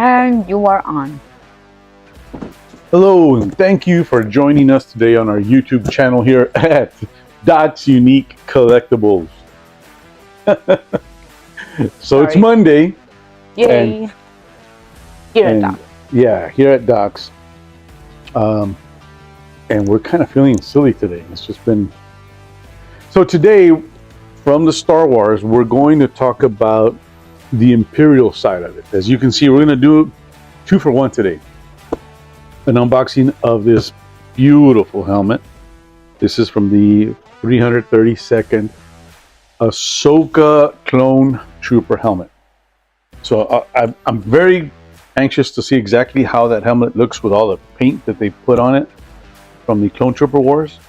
And you are on. Hello, and thank you for joining us today on our YouTube channel here at Docs Unique Collectibles. So it's Monday. Yay! Here at Docs. Yeah, here at Docs. And we're kind of feeling silly today. It's just been... So today, from the Star Wars, we're going to talk about the Imperial side of it. As you can see, we're going to do 2 for 1 today. An unboxing of this beautiful helmet. This is from the 332nd Ahsoka Clone Trooper helmet. So I'm very anxious to see exactly how that helmet looks with all the paint that they put on it from the Clone Trooper Wars.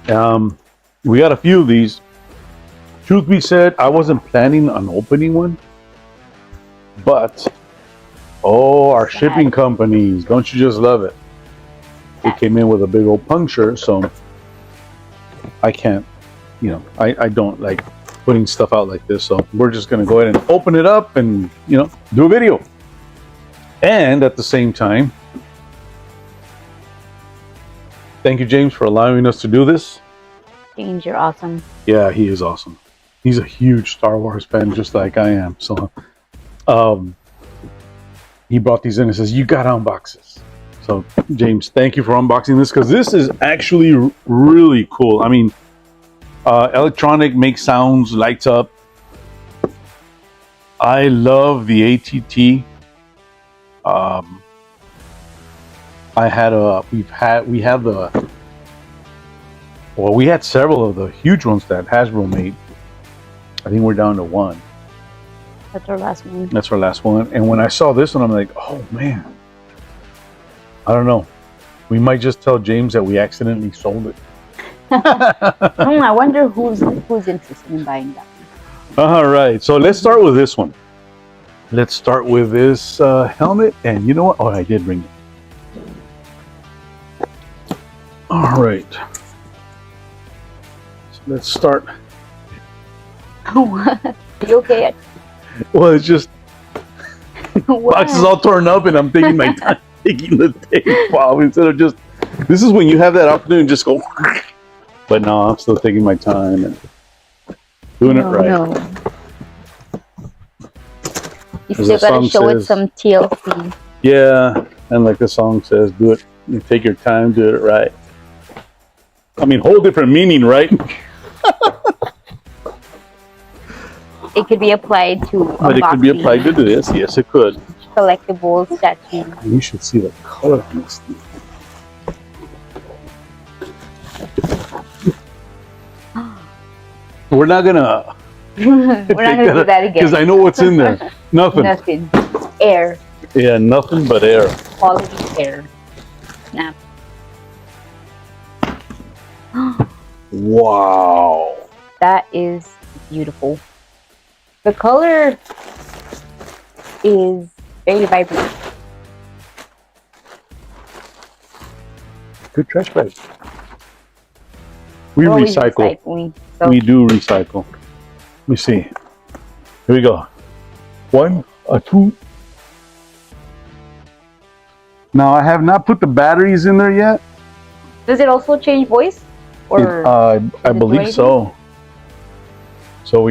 We got a few of these. Truth be said, I wasn't planning on opening one, but our shipping companies, don't you just love it? They came in with a big old puncture, so I can't, I don't like putting stuff out like this, so we're just going to go ahead and open it up and, do a video. And at the same time, thank you, James, for allowing us to do this. James, you're awesome. Yeah, he is awesome. He's a huge Star Wars fan, just like I am. So, he brought these in and says, "You got to unbox this." So, James, thank you for unboxing this, because this is actually really cool. I mean, electronic, makes sounds, lights up. I love the ATT. We had several of the huge ones that Hasbro made. I think we're down to one. That's our last one. That's our last one. And when I saw this one, I'm like, oh man. I don't know. We might just tell James that we accidentally sold it. I wonder who's interested in buying that one. All right. So let's start with this one. Let's start with this helmet. And you know what? Oh, I did bring it. All right. So let's start. What? You okay? Well, it's just box is all torn up, and I'm taking my time taking the tape off instead of just. This is when you have that opportunity to just go. But no, I'm still taking my time and doing it right. No. You still gotta show it some TLC. Yeah, and like the song says, do it. You take your time, do it right. I mean, whole different meaning, right? It could be applied to But it could be applied to this. Yes, it could. Collectibles, statues. You should see the color on this thing. We're not gonna. We're not gonna do that again. Because I know what's in there. Nothing. Nothing. Air. Yeah, nothing but air. Quality air. Snap. Wow. That is beautiful. The color is very vibrant. Good trash bag. We recycle. So. We do recycle. Let me see. Here we go. 1, 2. Now I have not put the batteries in there yet. Does it also change voice? Or I believe so. So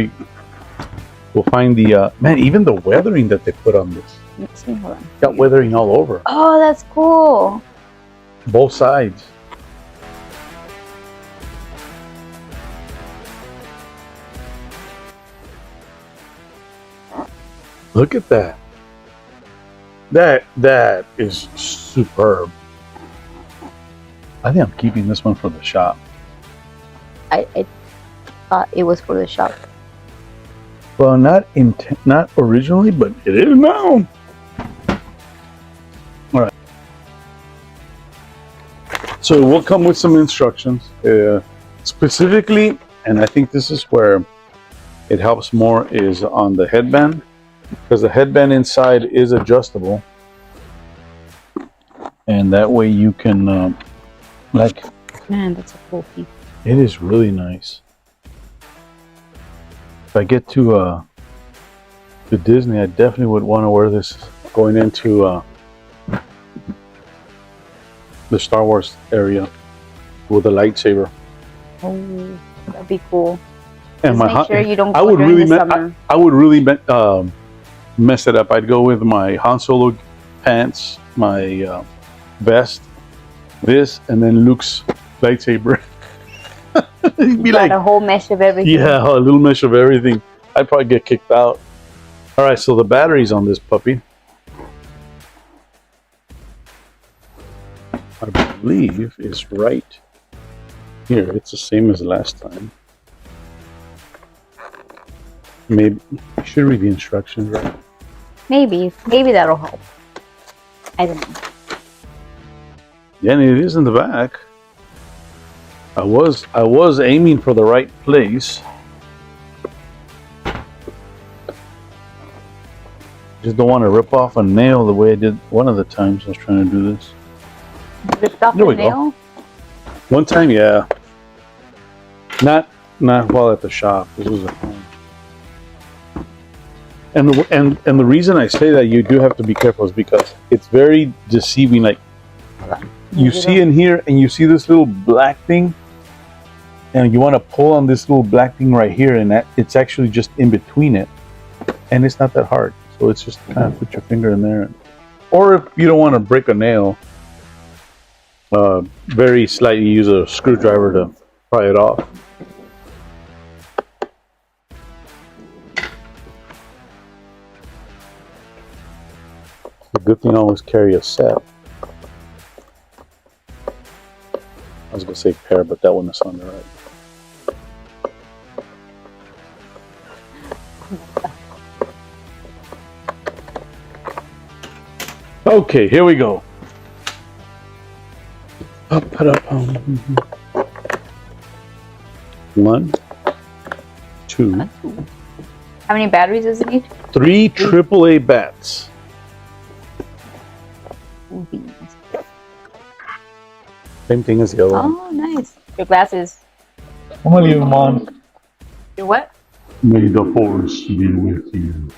we'll find the man. Even the weathering that they put on this. Let's see, hold on. Got weathering all over. Oh, that's cool. Both sides. Look at that. That is superb. I think I'm keeping this one for the shop. I thought it was for the shop. Well, not originally, but it is now. All right. So it will come with some instructions, specifically, and I think this is where it helps more, is on the headband, because the headband inside is adjustable, and that way you can Man, that's a cool piece. It is really nice. If I get to to Disney, I definitely would want to wear this going into the Star Wars area with a lightsaber. Oh, that'd be cool. And Just make sure you don't I go would during really the summer. I would really mess it up. I'd go with my Han Solo pants, my vest, this, and then Luke's lightsaber. He'd be Got like, a whole mesh of everything. yeah, a little mesh of everything. I'd probably get kicked out. All right, so the batteries on this puppy, I believe, is right here. It's the same as last time. Maybe you should read the instructions, right? Maybe that'll help. I don't know. Yeah, and it is in the back. I was aiming for the right place. Just don't want to rip off a nail the way I did one of the times I was trying to do this. Ripped off There the we go. nail. One time, yeah. Not while at the shop. This was at home. And the reason I say that you do have to be careful is because it's very deceiving. Like you see in here, and you see this little black thing, and you want to pull on this little black thing right here, and that it's actually just in between it, and it's not that hard. So it's just kind of put your finger in there, or if you don't want to break a nail, very slightly use a screwdriver to pry it off. It's a good thing I always carry a set. I was gonna say pair, but that wouldn't sound right. Okay, here we go. Up. 1, 2, How many batteries does it need? 3 AAA bats. Ooh, beans. Same thing as the other one. Oh, nice. Your glasses. I'm gonna leave them on. Your what? May the force be with you.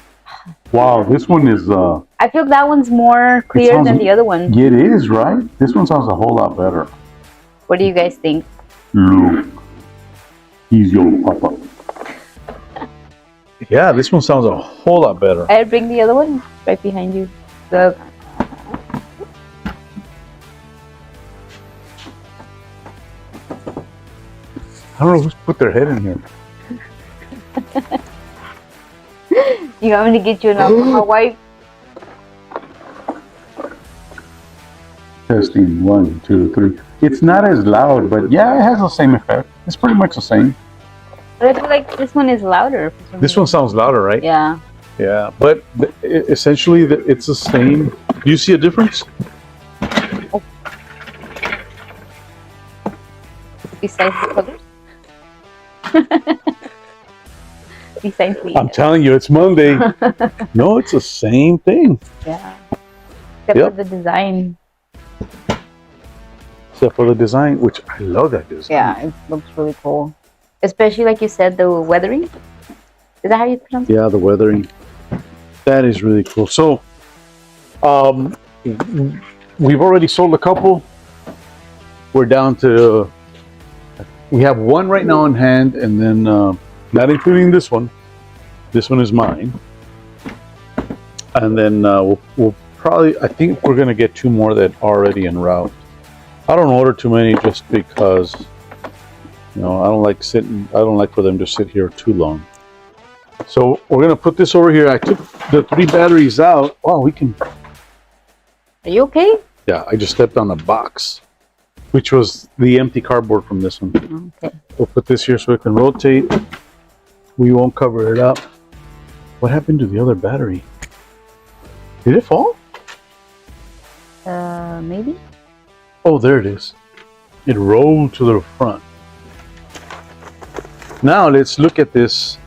Wow, this one is I feel that one's more clear sounds- than the other one. it is, right? This one sounds a whole lot better. What do you guys think? Luke, he's your papa. Yeah, this one sounds a whole lot better. I'll bring the other one right behind you. The I don't know who's put their head in here. You want me to get you an alcohol wipe? Testing 1, 2, 3. It's not as loud, but yeah, it has the same effect. It's pretty much the same. But I feel like this one is louder. For some This one sounds louder, right? Yeah. Yeah, but essentially it's the same. Do you see a difference? Besides the colors. Besides the I'm telling you, it's Monday. No, it's the same thing. yeah. Except Yep. for the design. Except for the design, which I love that design. Yeah, it looks really cool. Especially like you said, the weathering. Is that how you pronounce it? Yeah, the weathering. That is really cool. So, we've already sold a couple. We're down to, we have one right now in hand, and then not including this one. This one is mine. And then we'll probably, I think we're gonna get 2 more that are already en route. I don't order too many just because, you know, I don't like for them to sit here too long. So we're gonna put this over here. I took the 3 batteries out. Wow, we can. Are you okay? Yeah, I just stepped on a box, which was the empty cardboard from this one. Okay. We'll put this here so it can rotate. We won't cover it up. What happened to the other battery? Did it fall? Maybe? Oh, there it is. It rolled to the front. Now let's look at this.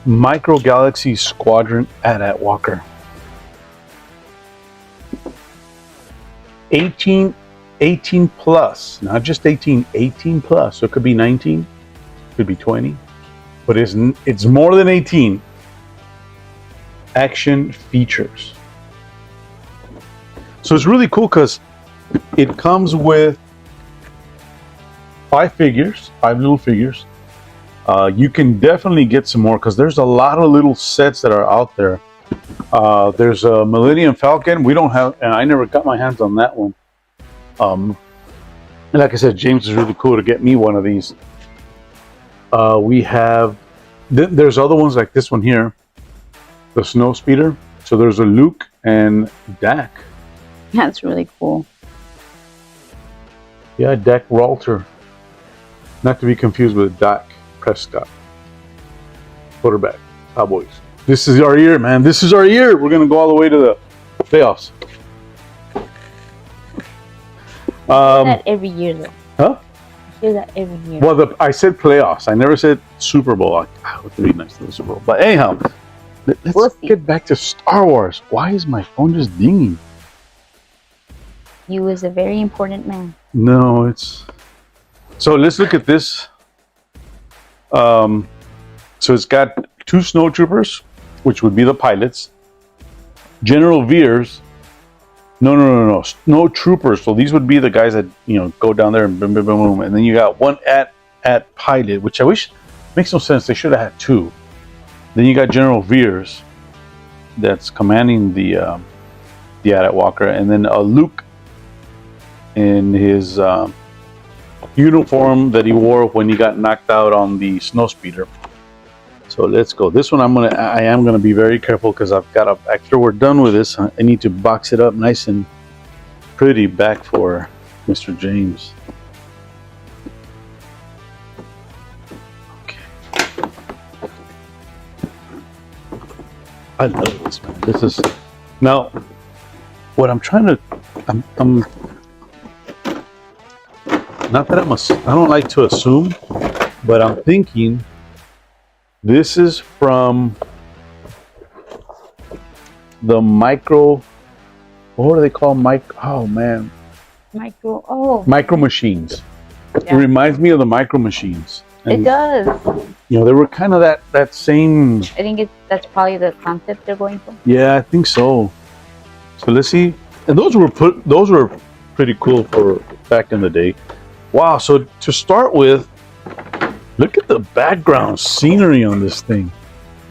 Micro Galaxy Squadron at Walker. 18 plus, not just 18 plus, so it could be 19. could be 20, but it's more than 18 action features. So it's really cool because it comes with 5 little figures. You can definitely get some more because there's a lot of little sets that are out there. There's a Millennium Falcon. We don't have, and I never got my hands on that one. And like I said, James is really cool to get me one of these. We have, there's other ones like this one here, the Snow Speeder. So there's a Luke and Dak. That's really cool. Yeah, Dak Ralter. Not to be confused with Dak Prescott, quarterback, Cowboys. This is our year, man. This is our year. We're going to go all the way to the playoffs. That every year, though. Huh? I hear that every year. Well, I said playoffs. I never said Super Bowl. It would be nice to the Super Bowl. But anyhow, let's get back to Star Wars. Why is my phone just dinging? You is a very important man. No, it's... So let's look at this. So it's got 2 snowtroopers, which would be the pilots. General Veers. No. Snow troopers. So these would be the guys that, go down there and boom, boom, boom, boom. And then you got one at pilot, which I wish makes no sense. They should have had 2. Then you got General Veers, that's commanding the AT-AT Walker, and then Luke in his uniform that he wore when he got knocked out on the snow speeder. So let's go. This one I am gonna be very careful because I've got after we're done with this, I need to box it up nice and pretty back for Mr. James. Okay. I love this, man. This is now what I'm trying to. I'm not that I don't like to assume, but I'm thinking this is from the micro. What do they call Oh man, micro machines. Yeah. It reminds me of the micro machines. And, it does. They were kind of that same. I think that's probably the concept they're going for. Yeah, I think so. So let's see. And those were pretty cool for back in the day. Wow. So to start with, look at the background scenery on this thing.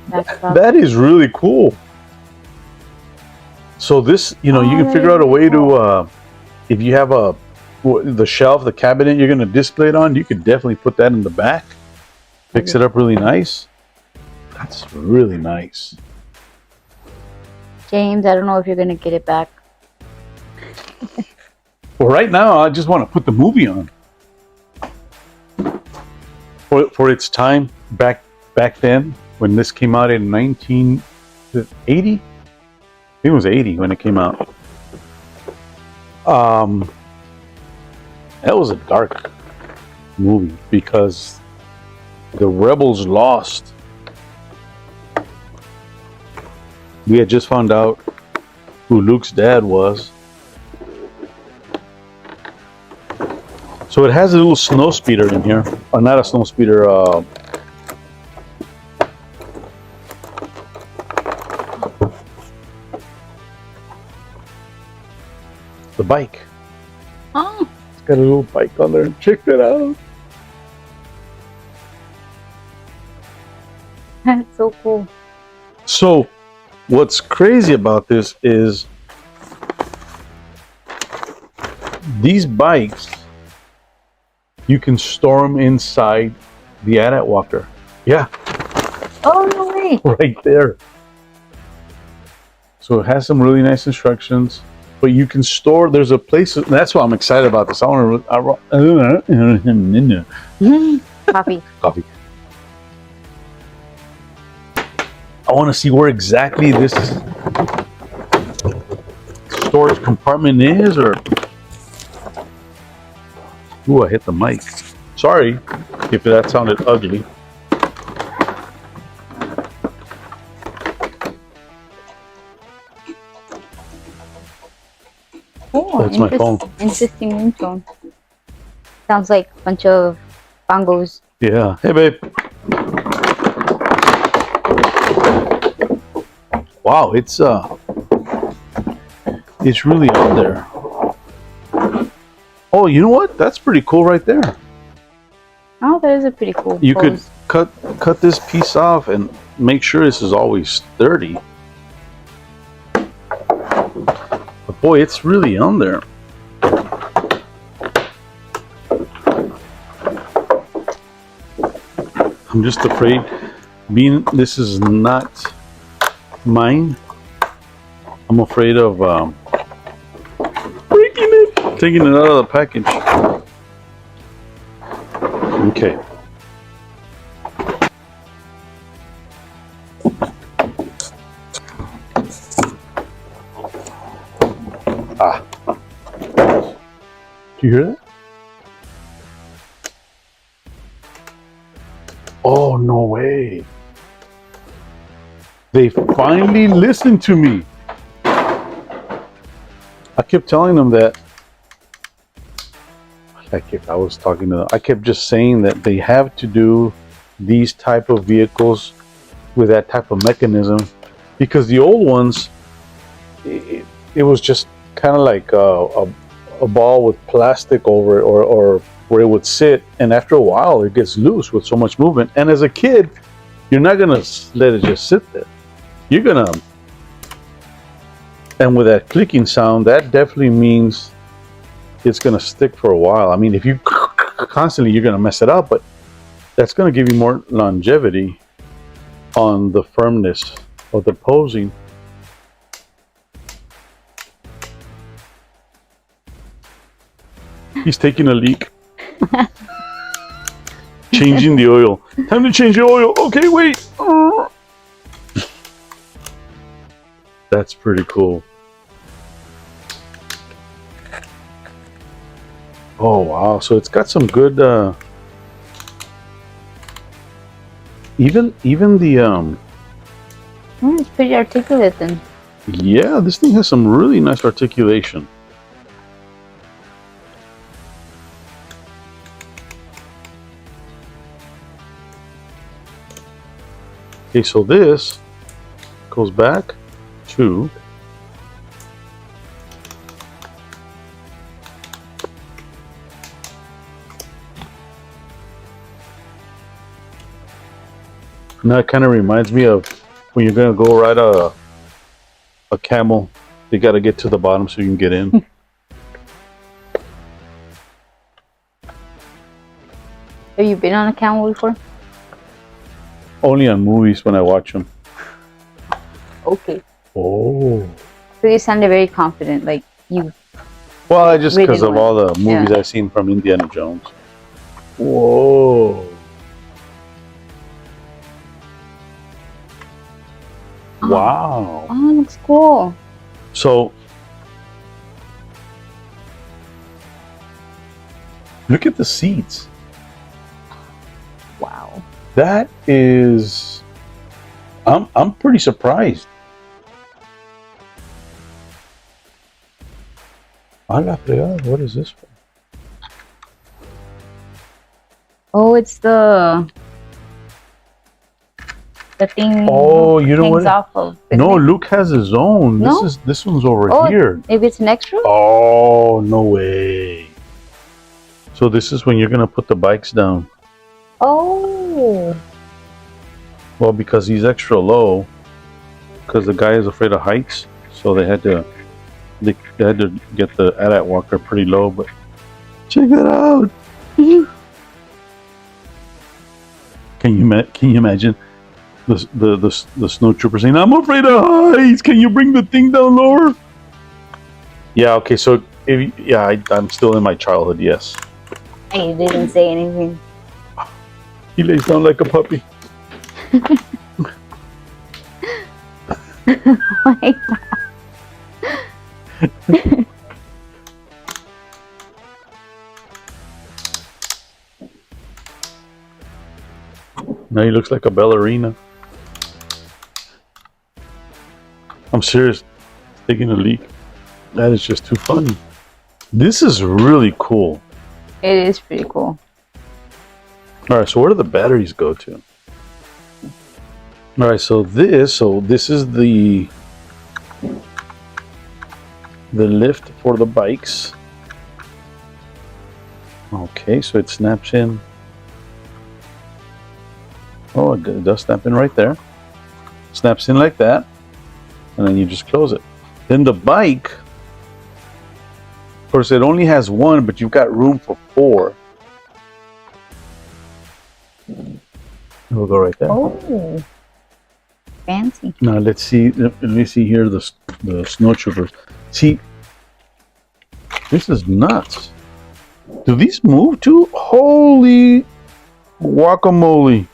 That is really cool. So this, you can figure out a way to, if you have the shelf, the cabinet you're going to display it on, you could definitely put that in the back. Fix it up really nice. That's really nice. James, I don't know if you're going to get it back. Well, right now, I just want to put the movie on. For its time, back then, when this came out in 1980? I think it was 80 when it came out. That was a dark movie because the rebels lost. We had just found out who Luke's dad was. So it has a little snow speeder in here. Not a snow speeder. The bike. Oh. It's got a little bike on there. Check that out. That's so cool. So, what's crazy about this is these bikes, you can store them inside the AT-AT Walker. Yeah. Oh, no way. Right there. So it has some really nice instructions, but you can store, there's a place, that's why I'm excited about this. Coffee. I want to see where exactly this storage compartment is, or... Ooh, I hit the mic. Sorry if that sounded ugly. Oh, that's my phone. Interesting ringtone. Sounds like a bunch of bongos. Yeah. Hey, babe. Wow, it's really out there. Oh, you know what? That's pretty cool right there. Oh, that is a pretty cool You could pose. cut this piece off and make sure this is always sturdy. But boy, it's really on there. I'm just afraid, being this is not mine, I'm afraid of breaking it, taking it out of the package. Okay. Ah. Do you hear that? Oh, no way. They finally listened to me. I kept telling them that. I was talking to them. I kept just saying that they have to do these type of vehicles with that type of mechanism, because the old ones, it was just kind of like a ball with plastic over it, or where it would sit, and after a while it gets loose with so much movement. And as a kid, you're not gonna let it just sit there. You're gonna, and with that clicking sound, that definitely means it's gonna stick for a while. I mean, if you constantly, you're gonna mess it up, but that's gonna give you more longevity on the firmness of the posing. He's taking a leak. Changing the oil. Time to change the oil. Okay, wait. That's pretty cool. Oh wow! So it's got some good. Even the It's pretty articulate then. yeah, this thing has some really nice articulation. Okay, so this goes back to now. It kind of reminds me of when you're gonna go ride a camel. You got to get to the bottom so you can get in. Have you been on a camel before? Only on movies when I watch them. Okay. Oh. So you sounded very confident, like you. Well, I just because Ridden of all the movies Yeah. I've seen from Indiana Jones. Whoa. Wow. Oh, looks cool. So, look at the seats. Wow. That is, I'm pretty surprised. A la fregada, what is this for? Oh, it's the thing. Oh, you know hangs what? off of. No, isn't it? Luke has his own. No? This one's over Oh, here. maybe it's an extra. Oh, no way. So this is when you're gonna put the bikes down. Oh. Well, because he's extra low, because the guy is afraid of heights, so they had to get the AT-AT walker pretty low. But check that out. Can you imagine the snow trooper saying, "I'm afraid of heights. Can you bring the thing down lower?" Yeah. Okay. So I'm still in my childhood. Yes. He didn't say anything. He lays down like a puppy. Like, Now he looks like a ballerina. I'm serious. Taking a leak. That is just too funny. This is really cool. it is pretty cool. All right, so where do the batteries go to? All right, so this is the lift for the bikes. Okay, so it snaps in. Oh, it does snap in right there. Snaps in like that, and then you just close it. Then the bike, of course, it only has one, but you've got room for 4. We'll go right there. Oh, fancy. Now let's see. Let me see here the snow troopers. See, this is nuts. Do these move too? Holy guacamole!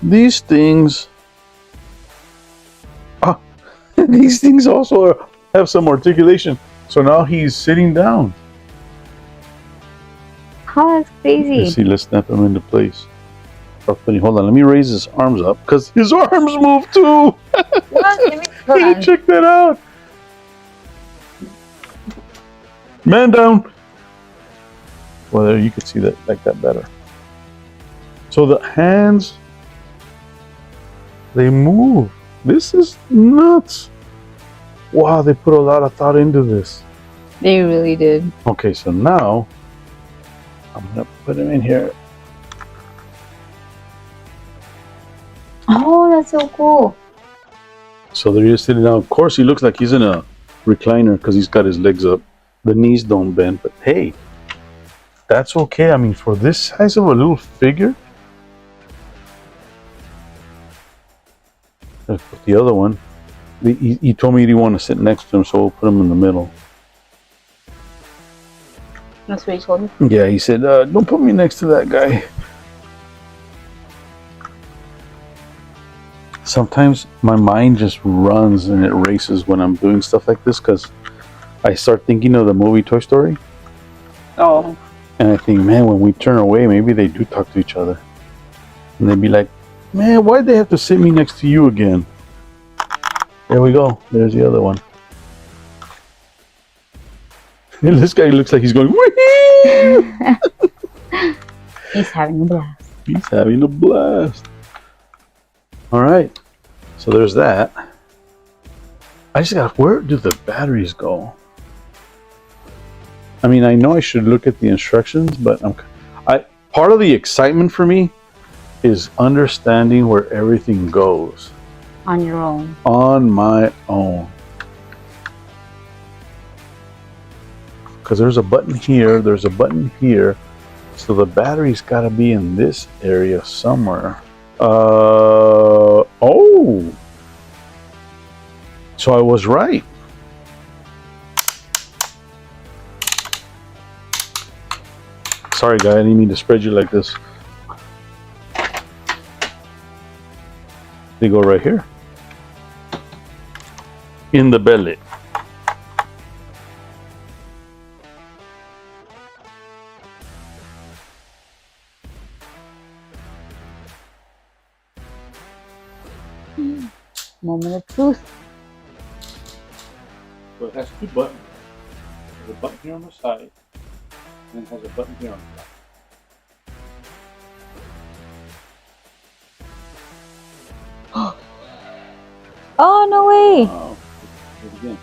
These things. Ah, these things also have some articulation. So now he's sitting down. Oh, that's crazy. Let's see. Let's snap him into place. Oh, funny. Hold on. Let me raise his arms up because his arms move too. What? Hold on. Check that out. Man down. Well, there you could see that like that better. So the hands, they move. This is nuts. Wow, they put a lot of thought into this. They really did. Okay, so now I'm gonna put him in here. Oh, that's so cool. So there he is sitting down. Of course, he looks like he's in a recliner because he's got his legs up. The knees don't bend, but hey, that's okay. I mean, for this size of a little figure. Let's put the other one. He told me he didn't want to sit next to him, so we'll put him in the middle. That's what he told me. Yeah, he said, don't put me next to that guy. Sometimes my mind just runs and it races when I'm doing stuff like this because I start thinking of the movie Toy Story. Oh. And I think, man, when we turn away, maybe they do talk to each other. And they'd be like, man, why'd they have to sit me next to you again? There we go. There's the other one. And this guy looks like he's going, wee! He's having a blast. He's having a blast. All right. So there's that. I just got, where do the batteries go? I mean, I know I should look at the instructions, but part of the excitement for me is understanding where everything goes. On your own. On my own. Because there's a button here, there's a button here. So the battery's got to be in this area somewhere. Oh. So I was right. Sorry, guy, I didn't mean to spread you like this. They go right here. In the belly. Moment of truth. So it has 2 buttons. There's a button here on the side, and it has a button here on the top. Oh, no way. Wow. Do it again.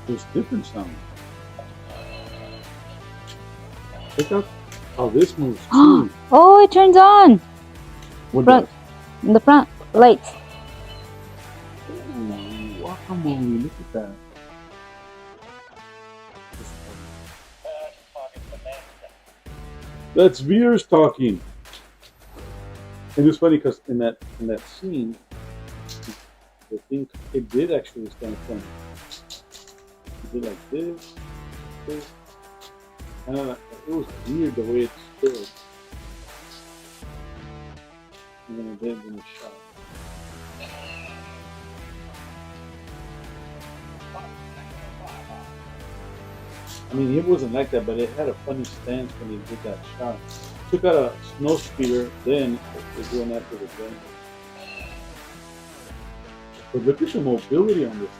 There's different sounds. Check out how this moves too. Oh, it turns on. What Front. The front lights. Ooh, guacamole, look at that. That's Veers talking. It was funny because in that scene, the thing, it did actually stand funny. It did like this. And it was weird the way it stood. And then it did in the shot. I mean, it wasn't like that, but it had a funny stance when he did that shot. Took out a snow speeder, then it went after the gun. But look at the mobility on this.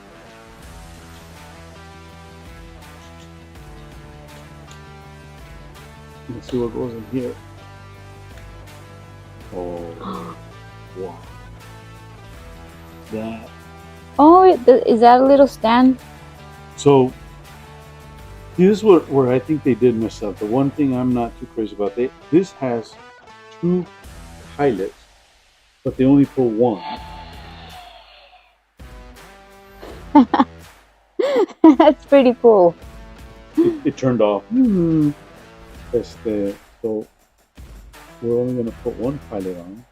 Let's see what goes in here. Oh, wow. That. Oh, is that a little stand? So, this is where I think they did mess up. The one thing I'm not too crazy about, this has 2 pilots, but they only put 1. That's pretty cool. It turned off. Hmm. So we're only going to put 1 pilot on,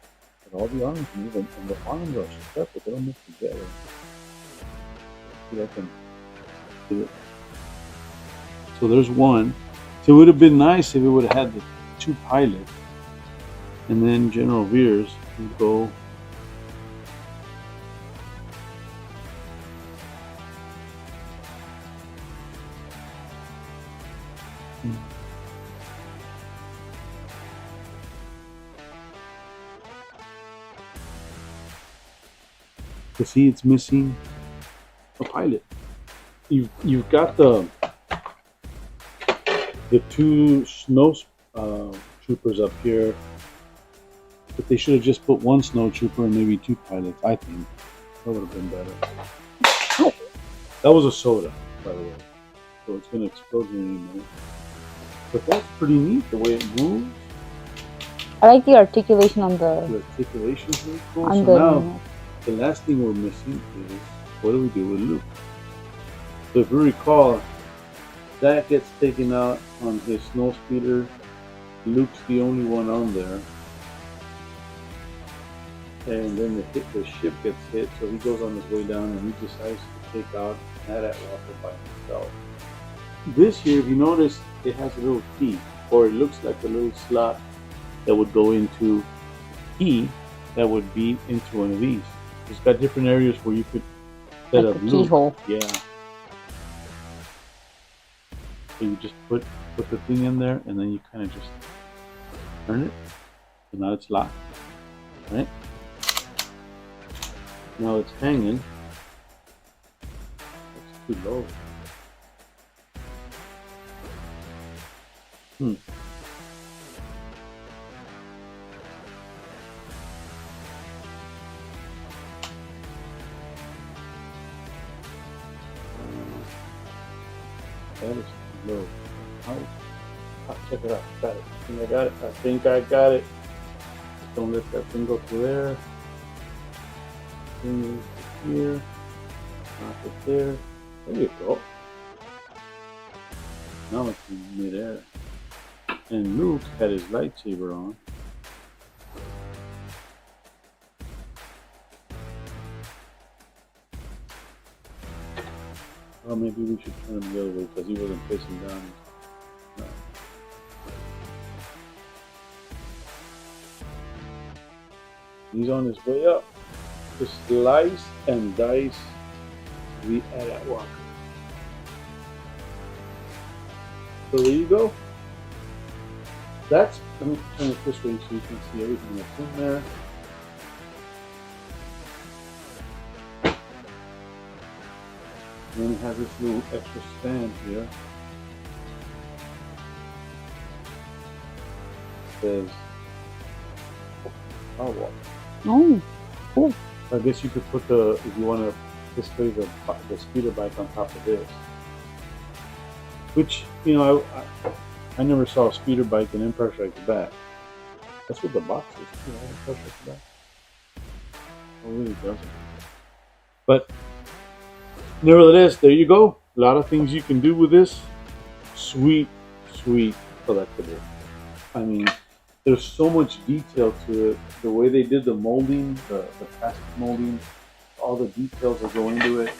but all the arms move, and the arms are separate. They don't move together. See, I can do it. So there's 1. So it would have been nice if it would have had the 2 pilots, and then General Veers would go. To see it's missing a pilot. You've got the 2 snow troopers up here, but they should have just put 1 snow trooper and maybe 2 pilots. I think that would have been better. That was a soda, by the way, so it's gonna explode here in a minute. But that's pretty neat the way it moves. I like the articulation on the articulation's really cool. on So the. now the last thing we're missing is what do we do with Luke? So if you recall, that gets taken out on his snow speeder. Luke's the only one on there. And then the ship gets hit, so he goes on his way down and he decides to take out AT-AT Walker by himself. This here, if you notice, it has a little key, or it looks like a little slot that would go into a key that would be into one of these. It's got different areas where you could set like up a Luke. keyhole. Yeah. So you just put the thing in there, and then you kind of just turn it. So now it's locked, right? Now it's hanging. That's too low. That is too low. I'll check it out. Got it. I think I got it. Just don't let that thing go through there. Thing here. Knock it there. There you go. Now it's in midair. And Luke had his lightsaber on. Well, maybe we should turn him the other way because he wasn't facing down. No. He's on his way up to slice and dice the AT-AT Walker. So there you go. Let me turn it this way so you can see everything that's in there. And then it has this little extra stand here. It says Power Walker. Oh, cool. I guess you could put if you want to display the speeder bike on top of this. Which, I never saw a speeder bike and Empire Strikes Back. That's what the box is, too, right? Empire Strikes Back. It really doesn't. But nevertheless, there you go. A lot of things you can do with this. Sweet, sweet collectible. I mean, there's so much detail to it. The way they did the molding, the plastic molding, all the details that go into it.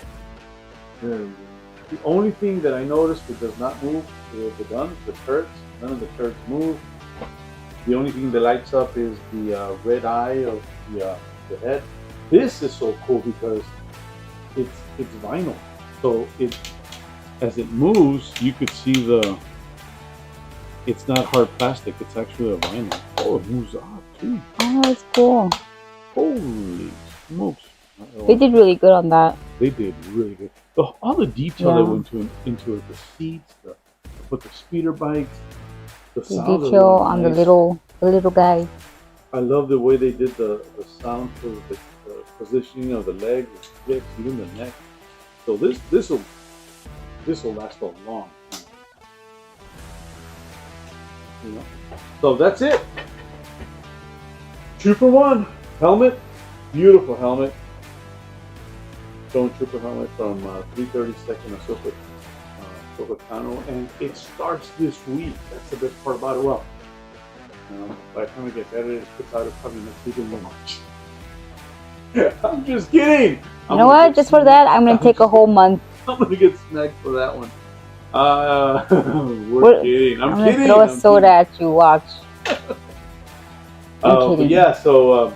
The only thing that I noticed that does not move is the guns, the turrets. None of the turrets move. The only thing that lights up is the red eye of the head. This is so cool because it's vinyl. So as it moves, you could see it's not hard plastic. It's actually a vinyl. Oh, it moves off too. Oh, that's cool. Holy smokes! They did really good on that. They did really good. All the detail that went into it, the seats, the speeder bikes. The The sounds are detail really on nice. the little guy. I love the way they did the sound for the positioning of the legs, the hips, even the neck. So this will last a long time. You know. So that's it. 2-for-1 helmet, beautiful helmet. Stone Trooper helmet from 332nd Ahsoka Tano, and it starts this week. That's the best part about it. Well, by the time it gets edited, it's out of probably next week in March. I'm just kidding. You know what? Just for that, I'm gonna take a whole month. I'm gonna get smacked for that one. We're kidding. I'm gonna throw a soda at you. Watch. But yeah, so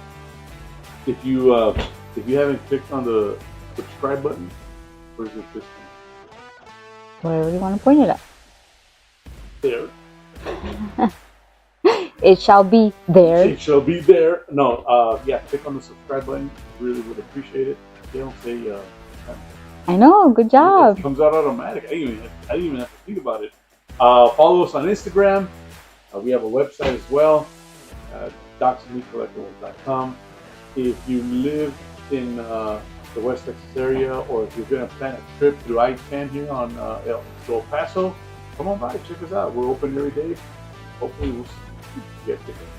if you haven't clicked on the subscribe button, where's it this one? Wherever you want to point it at. There. It shall be there. It shall be there. No, yeah, click on the subscribe button. Really would appreciate it. They don't say. I know. Good job. It comes out automatic. I didn't even have to think about it. Follow us on Instagram. We have a website as well. DocsandMeatCollectibles.com. If you live in the West Texas area, or if you're going to plan a trip through I-10 here on El Paso, come on by, check us out. We're open every day. Hopefully we'll get tickets.